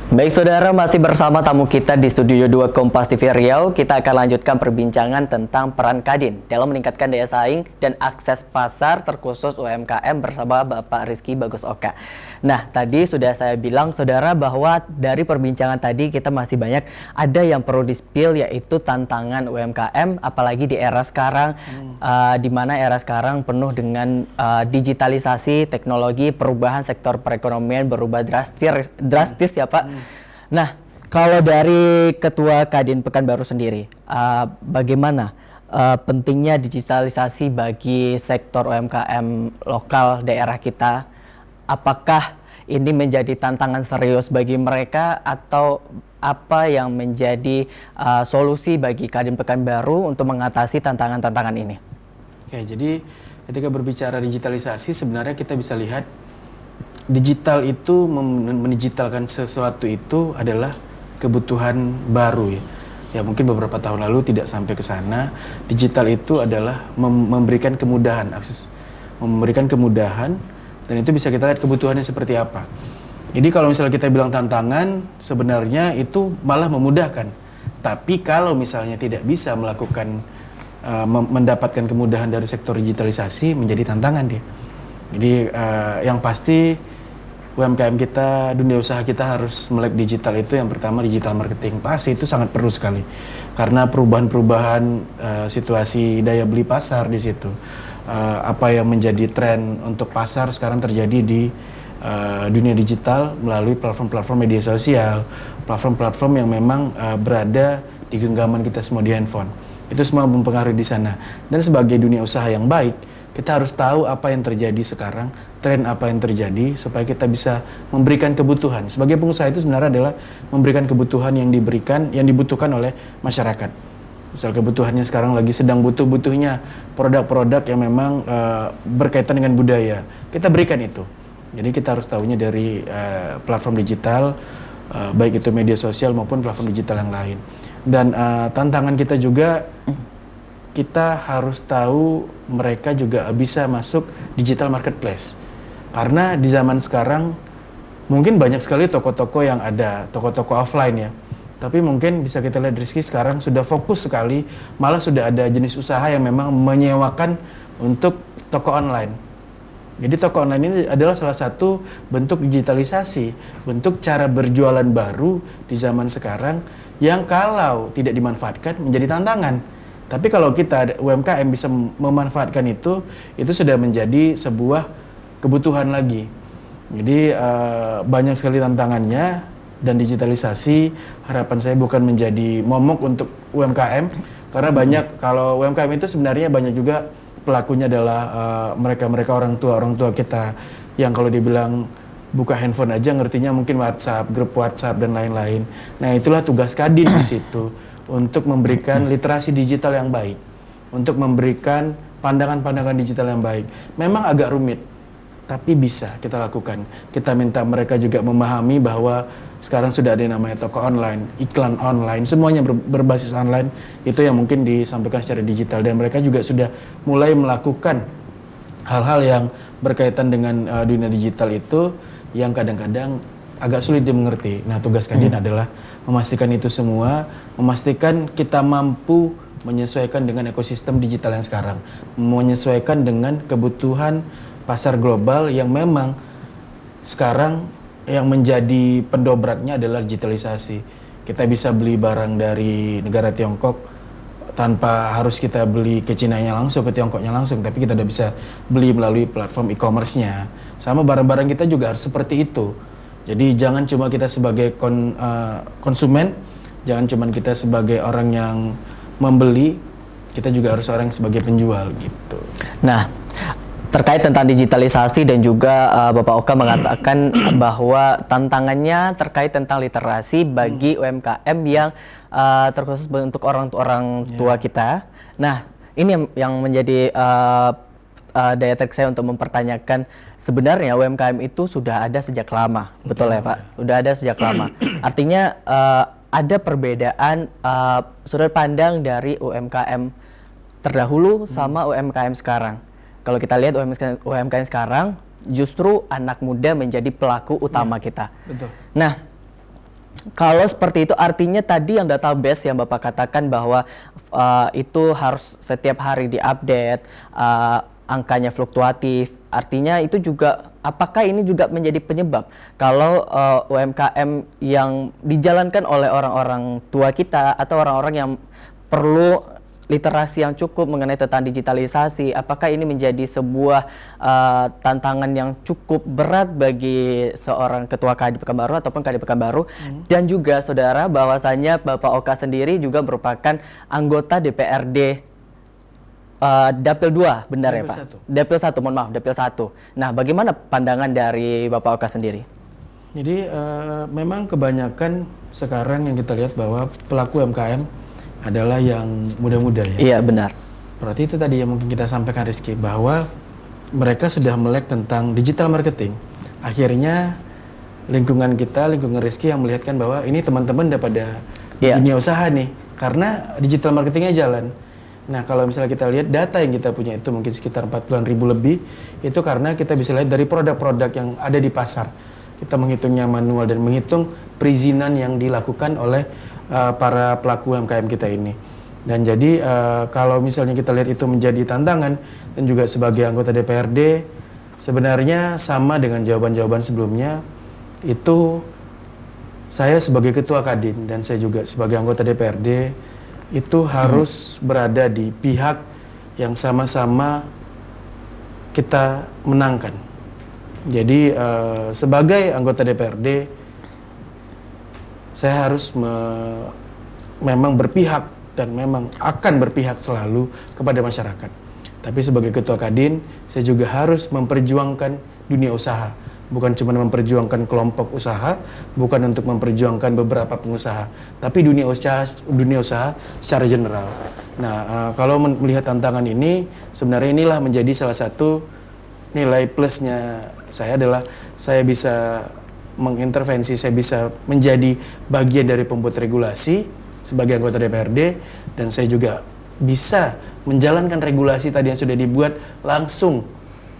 Baik saudara, masih bersama tamu kita di Studio 2 Kompas TV Riau. Kita akan lanjutkan perbincangan tentang peran Kadin dalam meningkatkan daya saing dan akses pasar terkhusus UMKM bersama Bapak Rizky Bagus Oka. Nah, tadi sudah saya bilang saudara bahwa dari perbincangan tadi kita masih banyak ada yang perlu di-spill, yaitu tantangan UMKM apalagi di era sekarang di mana era sekarang penuh dengan digitalisasi, teknologi, perubahan sektor perekonomian berubah drastis ya Pak. Nah, kalau dari Ketua Kadin Pekanbaru sendiri, bagaimana pentingnya digitalisasi bagi sektor UMKM lokal daerah kita? Apakah ini menjadi tantangan serius bagi mereka atau apa yang menjadi solusi bagi Kadin Pekanbaru untuk mengatasi tantangan-tantangan ini? Oke, jadi ketika berbicara digitalisasi sebenarnya kita bisa lihat digital itu mendigitalkan sesuatu itu adalah kebutuhan baru ya. Ya mungkin beberapa tahun lalu tidak sampai ke sana. Digital itu adalah memberikan kemudahan akses, memberikan kemudahan, dan itu bisa kita lihat kebutuhannya seperti apa. Jadi kalau misalnya kita bilang tantangan, sebenarnya itu malah memudahkan. Tapi kalau misalnya tidak bisa melakukan mendapatkan kemudahan dari sektor digitalisasi, menjadi tantangan dia. Jadi yang pasti UMKM kita, dunia usaha kita harus melek digital itu yang pertama digital marketing. Pasti itu sangat perlu sekali. Karena perubahan-perubahan situasi daya beli pasar di situ. Apa yang menjadi tren untuk pasar sekarang terjadi di dunia digital melalui platform-platform media sosial, platform-platform yang memang berada di genggaman kita semua di handphone. Itu semua mempengaruhi di sana. Dan sebagai dunia usaha yang baik, kita harus tahu apa yang terjadi sekarang, tren apa yang terjadi, supaya kita bisa memberikan kebutuhan. Sebagai pengusaha itu sebenarnya adalah memberikan kebutuhan yang dibutuhkan oleh masyarakat. Misal kebutuhannya sekarang lagi sedang butuh-butuhnya produk-produk yang memang berkaitan dengan budaya. Kita berikan itu. Jadi kita harus tahunya dari platform digital, baik itu media sosial maupun platform digital yang lain. Dan tantangan kita juga, kita harus tahu mereka juga bisa masuk digital marketplace. Karena di zaman sekarang mungkin banyak sekali toko-toko yang ada, toko-toko offline ya. Tapi mungkin bisa kita lihat Rizky sekarang sudah fokus sekali, malah sudah ada jenis usaha yang memang menyewakan untuk toko online. Jadi toko online ini adalah salah satu bentuk digitalisasi, bentuk cara berjualan baru di zaman sekarang yang kalau tidak dimanfaatkan menjadi tantangan. Tapi kalau kita UMKM bisa memanfaatkan itu sudah menjadi sebuah kebutuhan lagi. Jadi banyak sekali tantangannya, dan digitalisasi harapan saya bukan menjadi momok untuk UMKM, karena banyak, kalau UMKM itu sebenarnya banyak juga pelakunya adalah mereka-mereka orang tua kita yang kalau dibilang buka handphone aja ngertinya mungkin WhatsApp, grup WhatsApp dan lain-lain. Nah, itulah tugas Kadin di situ. Untuk memberikan literasi digital yang baik, untuk memberikan pandangan-pandangan digital yang baik. Memang agak rumit, tapi bisa kita lakukan. Kita minta mereka juga memahami bahwa sekarang sudah ada yang namanya toko online, iklan online, semuanya berbasis online. Itu yang mungkin disampaikan secara digital, dan mereka juga sudah mulai melakukan hal-hal yang berkaitan dengan dunia digital itu yang kadang-kadang agak sulit dimengerti. Nah, tugas Kadin adalah memastikan itu semua, memastikan kita mampu menyesuaikan dengan ekosistem digital yang sekarang, menyesuaikan dengan kebutuhan pasar global yang memang sekarang yang menjadi pendobraknya adalah digitalisasi. Kita bisa beli barang dari negara Tiongkok tanpa harus kita beli ke Cina-nya langsung, ke Tiongkoknya langsung, tapi kita udah bisa beli melalui platform e-commerce-nya. Sama barang-barang kita juga harus seperti itu. Jadi jangan cuma kita sebagai konsumen, jangan cuma kita sebagai orang yang membeli, kita juga harus orang sebagai penjual gitu. Nah, terkait tentang digitalisasi dan juga Bapak Oka mengatakan bahwa tantangannya terkait tentang literasi bagi UMKM yang terkhusus untuk orang tua kita. Nah, ini yang menjadi daya tarik saya untuk mempertanyakan, sebenarnya UMKM itu sudah ada sejak lama, betul ya Pak? Sudah ada sejak lama. Artinya ada perbedaan sudut pandang dari UMKM terdahulu sama UMKM sekarang. Kalau kita lihat UMKM sekarang, justru anak muda menjadi pelaku utama kita. Betul. Nah, Kalau seperti itu artinya tadi yang database yang Bapak katakan bahwa itu harus setiap hari diupdate, angkanya fluktuatif. Artinya itu juga apakah ini juga menjadi penyebab kalau UMKM yang dijalankan oleh orang-orang tua kita atau orang-orang yang perlu literasi yang cukup mengenai tentang digitalisasi, apakah ini menjadi sebuah tantangan yang cukup berat bagi seorang ketua KADI Pekanbaru ataupun KADI Pekanbaru? Dan juga saudara, bahwasanya Bapak Oka sendiri juga merupakan anggota DPRD Dapil 2, benar ya Pak? Dapil 1, mohon maaf, Dapil 1. Nah, bagaimana pandangan dari Bapak Oka sendiri? Jadi memang kebanyakan sekarang yang kita lihat bahwa pelaku UMKM adalah yang muda-muda ya. Iya, benar. Berarti itu tadi yang mungkin kita sampaikan Rizky, bahwa mereka sudah melek tentang digital marketing. Akhirnya lingkungan kita, lingkungan Rizky yang melihatkan bahwa ini teman-teman udah pada dunia usaha nih, karena digital marketingnya jalan. Nah, kalau misalnya kita lihat data yang kita punya itu mungkin sekitar 40.000 lebih, itu karena kita bisa lihat dari produk-produk yang ada di pasar. Kita menghitungnya manual dan menghitung perizinan yang dilakukan oleh para pelaku UMKM kita ini. Dan jadi kalau misalnya kita lihat itu menjadi tantangan, dan juga sebagai anggota DPRD sebenarnya sama dengan jawaban-jawaban sebelumnya, itu saya sebagai ketua Kadin dan saya juga sebagai anggota DPRD itu harus berada di pihak yang sama-sama kita menangkan. Jadi sebagai anggota DPRD saya harus memang berpihak dan memang akan berpihak selalu kepada masyarakat. Tapi sebagai ketua Kadin, saya juga harus memperjuangkan dunia usaha. Bukan cuma memperjuangkan kelompok usaha, bukan untuk memperjuangkan beberapa pengusaha, tapi dunia usaha secara general. Nah, kalau melihat tantangan ini, sebenarnya inilah menjadi salah satu nilai plusnya saya adalah saya bisa mengintervensi, saya bisa menjadi bagian dari pembuat regulasi sebagai anggota DPRD, dan saya juga bisa menjalankan regulasi tadi yang sudah dibuat langsung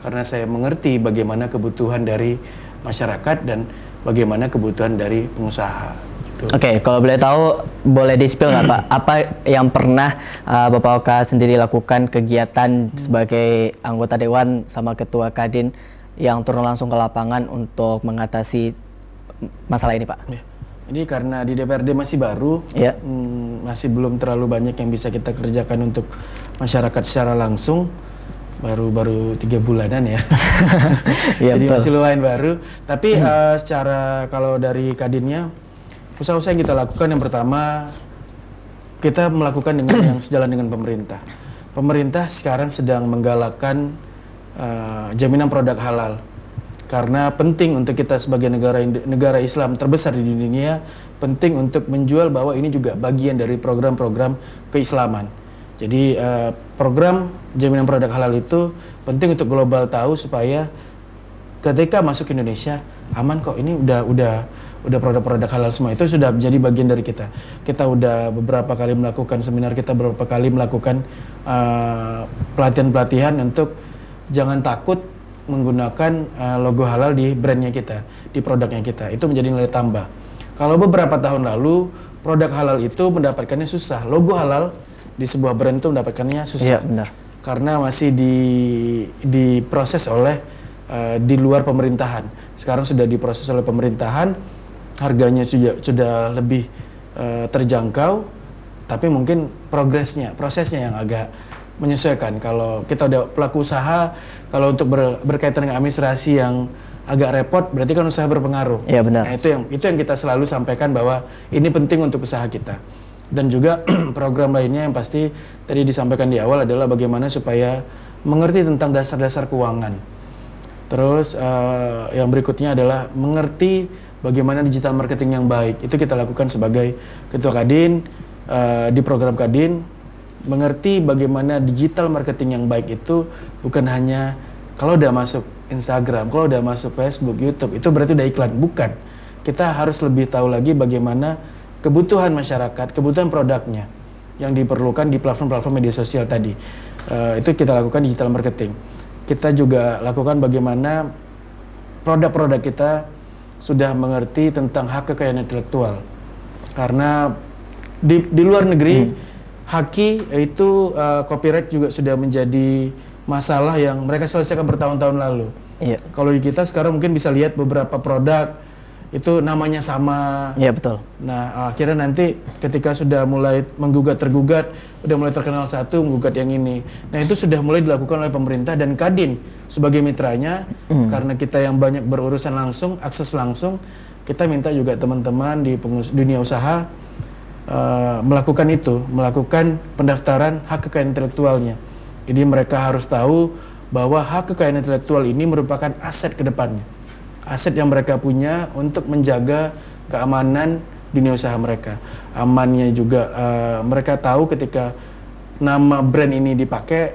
karena saya mengerti bagaimana kebutuhan dari masyarakat dan bagaimana kebutuhan dari pengusaha. Gitu. Oke, kalau boleh tahu, boleh di-spill nggak Pak? Apa yang pernah Bapak Oka sendiri lakukan kegiatan sebagai anggota Dewan sama Ketua Kadin yang turun langsung ke lapangan untuk mengatasi masalah ini, Pak? Ya. Ini karena di DPRD masih baru, masih belum terlalu banyak yang bisa kita kerjakan untuk masyarakat secara langsung. Baru 3 bulanan ya. Jadi masih lumayan baru. Tapi secara kalau dari Kadinnya, usaha-usaha yang kita lakukan yang pertama, kita melakukan dengan yang sejalan dengan pemerintah. Pemerintah sekarang sedang menggalakkan jaminan produk halal. Karena penting untuk kita sebagai negara Islam terbesar di dunia, penting untuk menjual bahwa ini juga bagian dari program-program keislaman. Jadi program jaminan produk halal itu penting untuk global tahu supaya ketika masuk ke Indonesia aman kok, ini udah produk-produk halal semua, itu sudah menjadi bagian dari kita. Kita udah beberapa kali melakukan seminar, kita beberapa kali melakukan pelatihan-pelatihan untuk jangan takut menggunakan logo halal di brandnya kita, di produknya kita. Itu menjadi nilai tambah. Kalau beberapa tahun lalu produk halal itu mendapatkannya susah, logo halal di sebuah brand itu mendapatkannya susah. Iya, benar. Karena masih diproses oleh di luar pemerintahan. Sekarang sudah diproses oleh pemerintahan, harganya sudah lebih terjangkau, tapi mungkin prosesnya yang agak menyesuaikan. Kalau kita udah pelaku usaha, kalau untuk berkaitan dengan administrasi yang agak repot, berarti kan usaha berpengaruh. Iya, benar. Nah, itu yang kita selalu sampaikan bahwa ini penting untuk usaha kita. Dan juga program lainnya yang pasti tadi disampaikan di awal adalah bagaimana supaya mengerti tentang dasar-dasar keuangan. Terus yang berikutnya adalah mengerti bagaimana digital marketing yang baik. Itu kita lakukan sebagai Ketua Kadin di program Kadin. Mengerti bagaimana digital marketing yang baik itu bukan hanya kalau udah masuk Instagram, kalau udah masuk Facebook, YouTube, itu berarti udah iklan. Bukan. Kita harus lebih tahu lagi bagaimana kebutuhan masyarakat, kebutuhan produknya yang diperlukan di platform-platform media sosial tadi. Itu kita lakukan digital marketing. Kita juga lakukan bagaimana produk-produk kita sudah mengerti tentang hak kekayaan intelektual. Karena di luar negeri haki itu copyright juga sudah menjadi masalah yang mereka selesaikan bertahun-tahun lalu. Iya. Kalau di kita sekarang mungkin bisa lihat beberapa produk itu namanya sama. Iya, betul. Nah, akhirnya nanti ketika sudah mulai menggugat tergugat, udah mulai terkenal satu menggugat yang ini. Nah, itu sudah mulai dilakukan oleh pemerintah dan Kadin sebagai mitranya, karena kita yang banyak berurusan langsung, akses langsung, kita minta juga teman-teman di dunia usaha melakukan itu, melakukan pendaftaran hak kekayaan intelektualnya. Jadi mereka harus tahu bahwa hak kekayaan intelektual ini merupakan aset ke depannya. Aset yang mereka punya untuk menjaga keamanan dunia usaha mereka. Amannya juga mereka tahu ketika nama brand ini dipakai,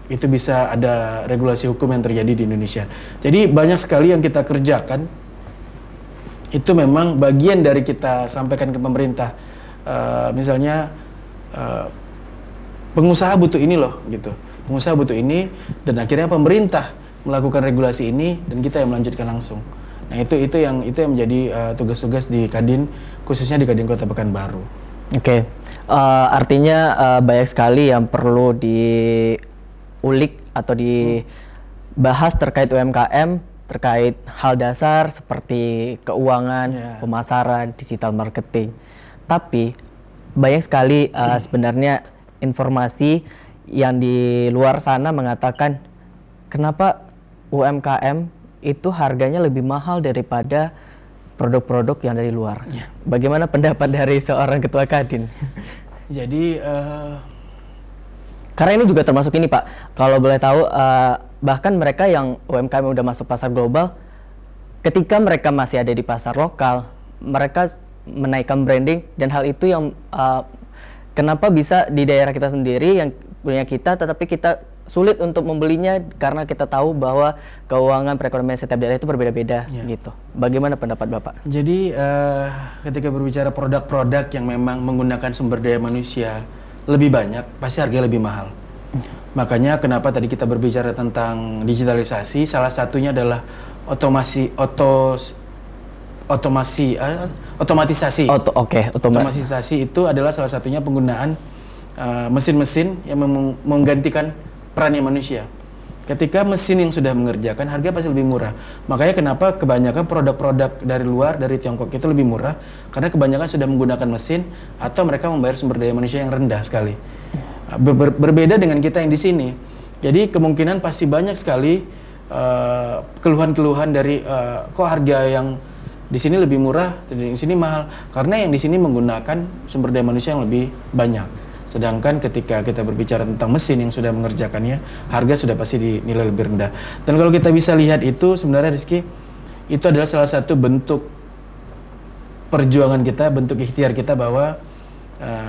itu bisa ada regulasi hukum yang terjadi di Indonesia. Jadi banyak sekali yang kita kerjakan, itu memang bagian dari kita sampaikan ke pemerintah. Misalnya pengusaha butuh ini loh, gitu. Pengusaha butuh ini, dan akhirnya pemerintah melakukan regulasi ini dan kita yang melanjutkan langsung. Nah, itu yang menjadi tugas-tugas di Kadin, khususnya di Kadin Kota Pekanbaru. Oke. Artinya banyak sekali yang perlu diulik atau dibahas terkait UMKM, terkait hal dasar seperti keuangan, pemasaran, digital marketing. Tapi banyak sekali sebenarnya informasi yang di luar sana mengatakan kenapa UMKM itu harganya lebih mahal daripada produk-produk yang dari luar. Bagaimana pendapat dari seorang ketua Kadin? Jadi karena ini juga termasuk ini Pak, kalau boleh tahu bahkan mereka yang UMKM udah masuk pasar global, ketika mereka masih ada di pasar lokal, mereka menaikkan branding, dan hal itu yang kenapa bisa di daerah kita sendiri yang punya kita, tetapi kita sulit untuk membelinya karena kita tahu bahwa keuangan perekonomian setiap daerah itu berbeda-beda gitu. Bagaimana pendapat Bapak? Jadi ketika berbicara produk-produk yang memang menggunakan sumber daya manusia lebih banyak, pasti harganya lebih mahal. Makanya kenapa tadi kita berbicara tentang digitalisasi, salah satunya adalah otomatisasi. Otomatisasi itu adalah salah satunya penggunaan mesin-mesin yang menggantikan perannya manusia. Ketika mesin yang sudah mengerjakan, harga pasti lebih murah. Makanya kenapa kebanyakan produk-produk dari luar, dari Tiongkok itu lebih murah, karena kebanyakan sudah menggunakan mesin atau mereka membayar sumber daya manusia yang rendah sekali. Berbeda dengan kita yang di sini. Jadi kemungkinan pasti banyak sekali keluhan-keluhan dari kok harga yang di sini lebih murah, di sini mahal, karena yang di sini menggunakan sumber daya manusia yang lebih banyak. Sedangkan ketika kita berbicara tentang mesin yang sudah mengerjakannya, harga sudah pasti dinilai lebih rendah. Dan kalau kita bisa lihat itu sebenarnya Rizky, itu adalah salah satu bentuk perjuangan kita, bentuk ikhtiar kita bahwa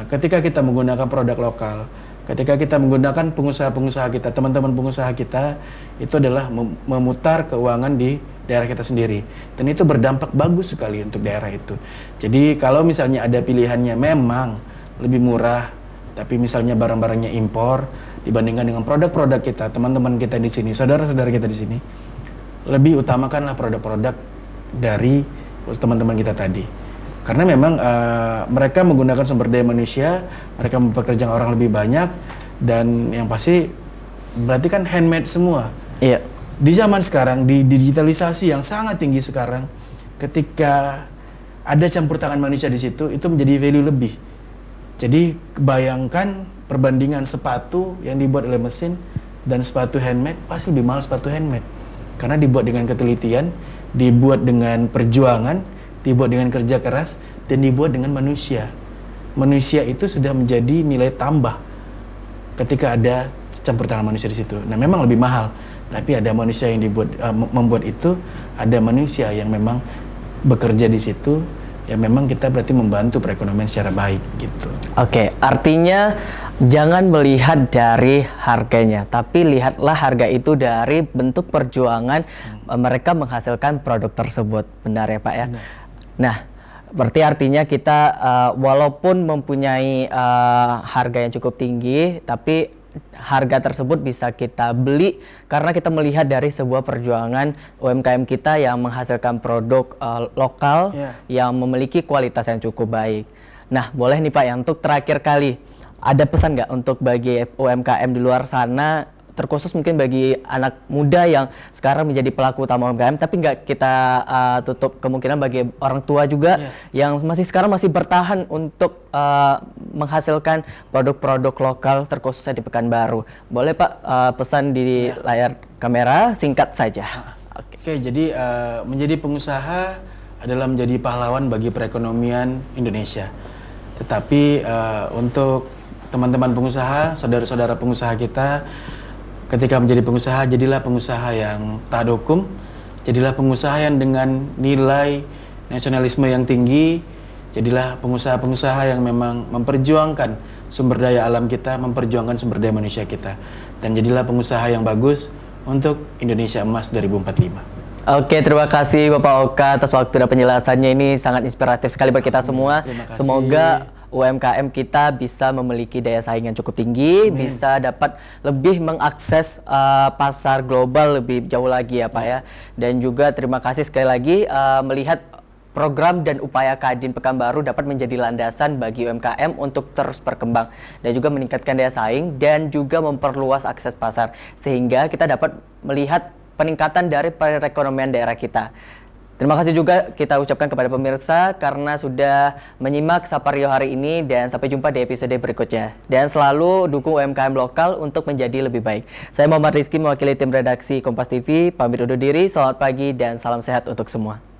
ketika kita menggunakan produk lokal, ketika kita menggunakan pengusaha-pengusaha kita, teman-teman pengusaha kita, itu adalah memutar keuangan di daerah kita sendiri. Dan itu berdampak bagus sekali untuk daerah itu. Jadi kalau misalnya ada pilihannya memang lebih murah, tapi misalnya barang-barangnya impor dibandingkan dengan produk-produk kita, teman-teman kita di sini, saudara-saudara kita di sini, lebih utamakanlah produk-produk dari teman-teman kita tadi. Karena memang mereka menggunakan sumber daya manusia, mereka mempekerjakan orang lebih banyak, dan yang pasti berarti kan handmade semua. Iya. Di zaman sekarang, di digitalisasi yang sangat tinggi sekarang, ketika ada campur tangan manusia di situ, itu menjadi value lebih. Jadi bayangkan perbandingan sepatu yang dibuat oleh mesin dan sepatu handmade, pasti lebih mahal sepatu handmade. Karena dibuat dengan ketelitian, dibuat dengan perjuangan, dibuat dengan kerja keras, dan dibuat dengan manusia. Manusia itu sudah menjadi nilai tambah ketika ada campur tangan manusia di situ. Nah, memang lebih mahal, tapi ada manusia yang membuat itu, ada manusia yang memang bekerja di situ, ya memang kita berarti membantu perekonomian secara baik gitu. Oke, artinya jangan melihat dari harganya, tapi lihatlah harga itu dari bentuk perjuangan mereka menghasilkan produk tersebut. Benar ya Pak ya? Benar. Nah, berarti artinya kita walaupun mempunyai harga yang cukup tinggi, tapi harga tersebut bisa kita beli karena kita melihat dari sebuah perjuangan UMKM kita yang menghasilkan produk lokal yang memiliki kualitas yang cukup baik. Nah, boleh nih Pak, yang untuk terakhir kali, ada pesan nggak untuk bagi UMKM di luar sana, terkhusus mungkin bagi anak muda yang sekarang menjadi pelaku utama UMKM, tapi nggak kita tutup kemungkinan bagi orang tua juga yang sekarang masih bertahan untuk menghasilkan produk-produk lokal terkhususnya di Pekanbaru. Boleh Pak pesan di layar kamera, singkat saja. Oke, jadi menjadi pengusaha adalah menjadi pahlawan bagi perekonomian Indonesia. Tetapi untuk teman-teman pengusaha, saudara-saudara pengusaha kita, ketika menjadi pengusaha, jadilah pengusaha yang taat hukum, jadilah pengusaha yang dengan nilai nasionalisme yang tinggi, jadilah pengusaha-pengusaha yang memang memperjuangkan sumber daya alam kita, memperjuangkan sumber daya manusia kita, dan jadilah pengusaha yang bagus untuk Indonesia Emas 2045. Oke, terima kasih Bapak Oka atas waktu dan penjelasannya, ini sangat inspiratif sekali bagi kita semua. Semoga UMKM kita bisa memiliki daya saing yang cukup tinggi, bisa dapat lebih mengakses pasar global lebih jauh lagi ya Pak ya. Dan juga terima kasih sekali lagi melihat program dan upaya Kadin Pekanbaru dapat menjadi landasan bagi UMKM untuk terus berkembang dan juga meningkatkan daya saing dan juga memperluas akses pasar sehingga kita dapat melihat peningkatan dari perekonomian daerah kita. Terima kasih juga kita ucapkan kepada pemirsa karena sudah menyimak Sapa Riau hari ini, dan sampai jumpa di episode berikutnya. Dan selalu dukung UMKM lokal untuk menjadi lebih baik. Saya Muhammad Rizky mewakili tim redaksi Kompas TV, pamit undur diri, selamat pagi dan salam sehat untuk semua.